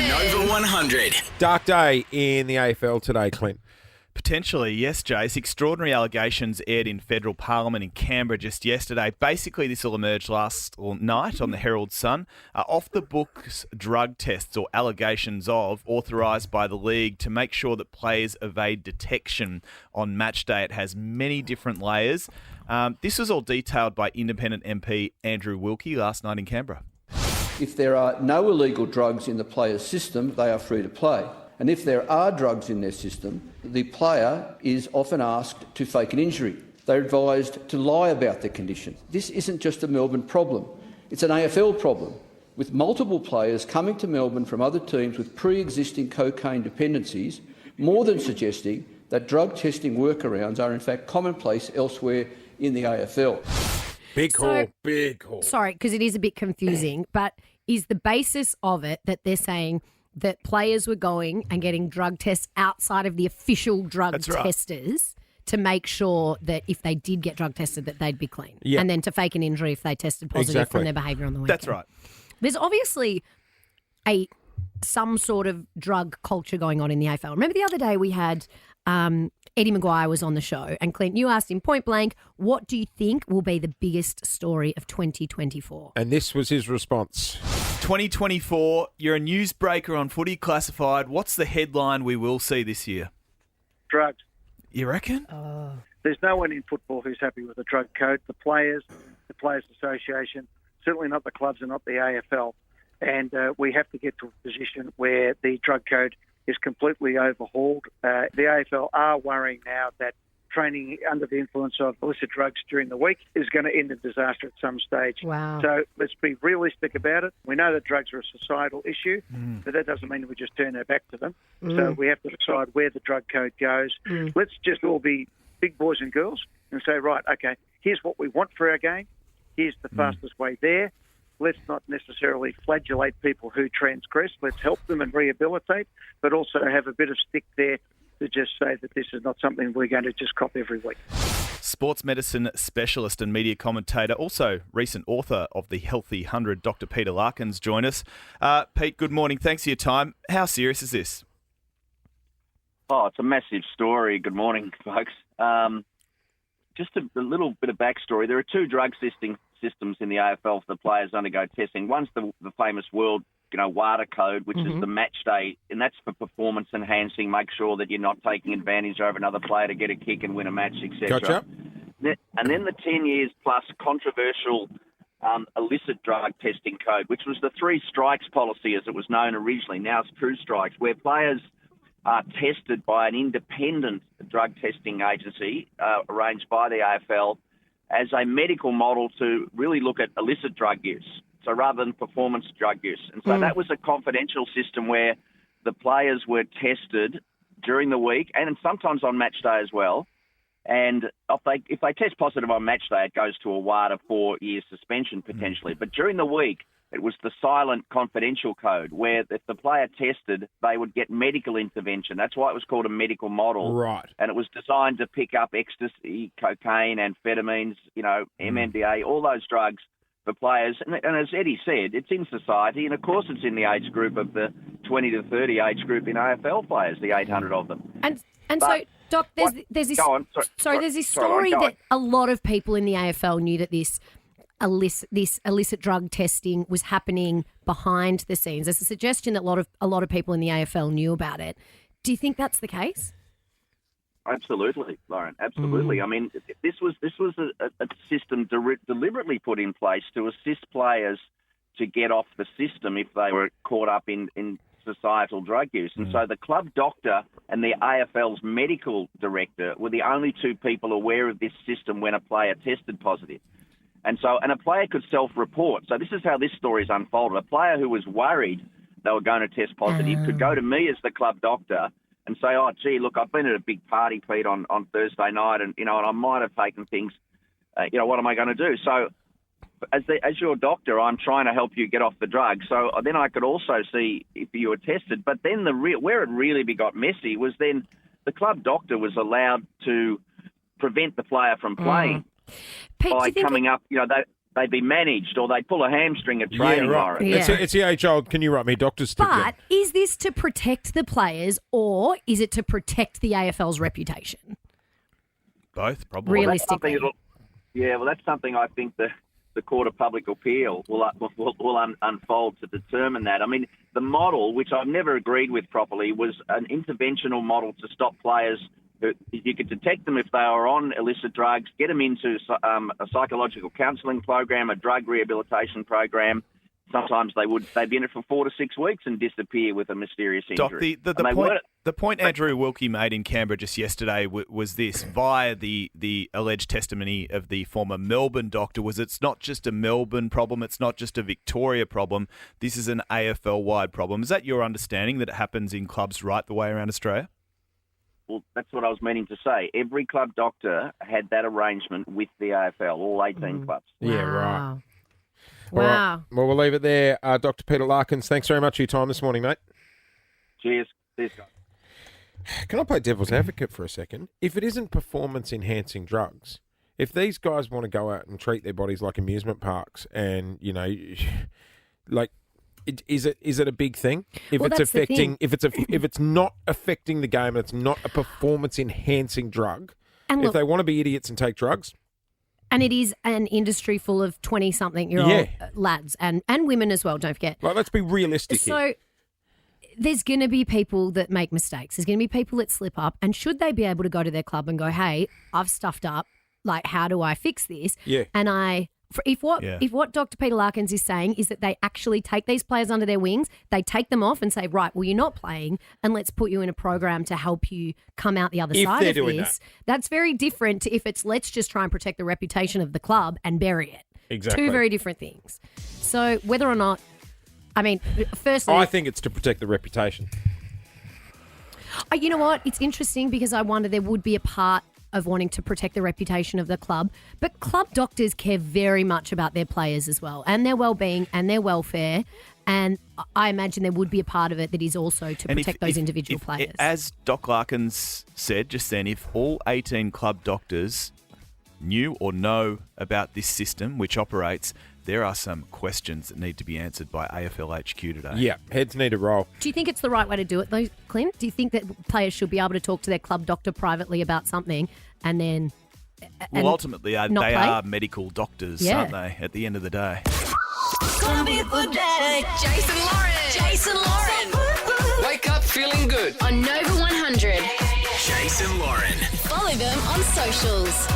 Nova 100. Dark day in the AFL today, Clint. Potentially, yes, Jace. Extraordinary allegations aired in federal parliament in Canberra just yesterday. Basically, this will emerge last night on the Herald Sun. Off-the-books drug tests or allegations of authorised by the league to make sure that players evade detection on match day. It has many different layers. This was all detailed by independent MP Andrew Wilkie last night in Canberra. If there are no illegal drugs in the player's system, they are free to play. And if there are drugs in their system, the player is often asked to fake an injury. They're advised to lie about their condition. This isn't just a Melbourne problem. It's an AFL problem, with multiple players coming to Melbourne from other teams with pre-existing cocaine dependencies, more than suggesting that drug testing workarounds are in fact commonplace elsewhere in the AFL. Big call. Sorry, because it is a bit confusing, but is the basis of it that they're saying that players were going and getting drug tests outside of the official drug testers to make sure that if they did get drug tested that they'd be clean, and then to fake an injury if they tested positive from their behaviour on the weekend? That's right. There's obviously some sort of drug culture going on in the AFL. Remember the other day we had Eddie McGuire was on the show, and Clint, you asked him point blank, what do you think will be the biggest story of 2024? And this was his response. 2024, you're a newsbreaker on Footy Classified. What's the headline we will see this year? Drugs. You reckon? There's no one in football who's happy with the drug code. The Players Association, certainly not the clubs and not the AFL. And we have to get to a position where the drug code is completely overhauled. The AFL are worrying now that training under the influence of illicit drugs during the week is going to end in disaster at some stage. Wow. So let's be realistic about it. We know that drugs are a societal issue, but that doesn't mean we just turn our back to them. So we have to decide where the drug code goes. Let's just all be big boys and girls and say, right, okay, here's what we want for our game. Here's the fastest way there. Let's not necessarily flagellate people who transgress. Let's help them and rehabilitate, but also have a bit of stick there to just say that this is not something we're going to just cop every week. Sports medicine specialist and media commentator, also recent author of The Healthy 100, Dr. Peter Larkins, join us. Pete, good morning. Thanks for your time. How serious is this? Oh, it's a massive story. Good morning, folks. Just a little bit of backstory. There are two drug systems in the AFL for the players to undergo testing. One's the famous world WADA code, which is the match day, and that's for performance enhancing, make sure that you're not taking advantage over another player to get a kick and win a match, etc. Gotcha. And then the 10 years plus controversial illicit drug testing code, which was the 3 strikes policy as it was known originally. Now it's 2 strikes, where players are tested by an independent drug testing agency arranged by the AFL as a medical model to really look at illicit drug use. So rather than performance drug use. And so that was a confidential system where the players were tested during the week and sometimes on match day as well. And if they test positive on match day, it goes to a WADA 4-year suspension potentially. But during the week, it was the silent confidential code where if the player tested, they would get medical intervention. That's why it was called a medical model. Right. And it was designed to pick up ecstasy, cocaine, amphetamines, MNDA, all those drugs for players. And as Eddie said, it's in society, and of course it's in the age group of the 20 to 30 age group in AFL players, the 800 of them. And so, Doc, there's this story that a lot of people in the AFL knew that this illicit drug testing was happening behind the scenes. There's a suggestion that a lot of people in the AFL knew about it. Do you think that's the case? Absolutely, Lauren. Absolutely. I mean, this was a system deliberately put in place to assist players to get off the system if they were caught up in societal drug use. And so the club doctor and the AFL's medical director were the only 2 people aware of this system when a player tested positive. And a player could self-report. So this is how this story's unfolded. A player who was worried they were going to test positive could go to me as the club doctor and say, oh, gee, look, I've been at a big party, Pete, on Thursday night, and, and I might have taken things, what am I going to do? So as your doctor, I'm trying to help you get off the drug. So then I could also see if you were tested. But then where it really got messy was then the club doctor was allowed to prevent the player from playing Pete, by coming up, they'd be managed, or they'd pull a hamstring at training, Lauren. Yeah. It's the age-old, can you write me doctor's certificate? But is this to protect the players or is it to protect the AFL's reputation? Both, probably. Realistically. That's something I think the Court of Public Appeal will unfold to determine that. I mean, the model, which I've never agreed with properly, was an interventional model to stop players. You could detect them if they are on illicit drugs, get them into a psychological counselling program, a drug rehabilitation program. Sometimes they'd be in it for 4 to 6 weeks and disappear with a mysterious injury. Doc, the point Andrew Wilkie made in Canberra just yesterday was this, via the alleged testimony of the former Melbourne doctor, was it's not just a Melbourne problem, it's not just a Victoria problem, this is an AFL-wide problem. Is that your understanding, that it happens in clubs right the way around Australia? Well, that's what I was meaning to say. Every club doctor had that arrangement with the AFL, all 18 clubs. Yeah, right. Wow. All right. Well, we'll leave it there. Dr. Peter Larkins, thanks very much for your time this morning, mate. Cheers. Cheers, guys. Can I play devil's advocate for a second? If it isn't performance-enhancing drugs, if these guys want to go out and treat their bodies like amusement parks and, like... Is it a big thing? If Well, it's that's the affecting, thing. if it's not affecting the game, and it's not a performance enhancing drug. And If look, they want to be idiots and take drugs, and it is an industry full of 20-something-year-old lads and women as well, don't forget. like, let's be realistic here. So there's going to be people that make mistakes. There's going to be people that slip up. And should they be able to go to their club and go, hey, I've stuffed up. Like, how do I fix this? Yeah. And if what Dr. Peter Larkins is saying is that they actually take these players under their wings, they take them off and say, right, well, you're not playing and let's put you in a program to help you come out the other side they're of doing this. That's very different to if it's let's just try and protect the reputation of the club and bury it. Exactly. Two very different things. So whether or not, I mean, firstly... I think it's to protect the reputation. You know what? It's interesting because I wonder there would be a part of wanting to protect the reputation of the club. But club doctors care very much about their players as well and their well-being and their welfare. And I imagine there would be a part of it that is also to protect those individual players. As Doc Larkins said just then, if all 18 club doctors knew or know about this system which operates, there are some questions that need to be answered by AFL HQ today. Yeah, heads need to roll. Do you think it's the right way to do it though, Clint? Do you think that players should be able to talk to their club doctor privately about something and then Well, ultimately, they not play? are medical doctors, aren't they, at the end of the day? Gonna be a good day. Jason Lauren. Wake up feeling good. On Nova 100. Jason Lauren. Follow them on socials.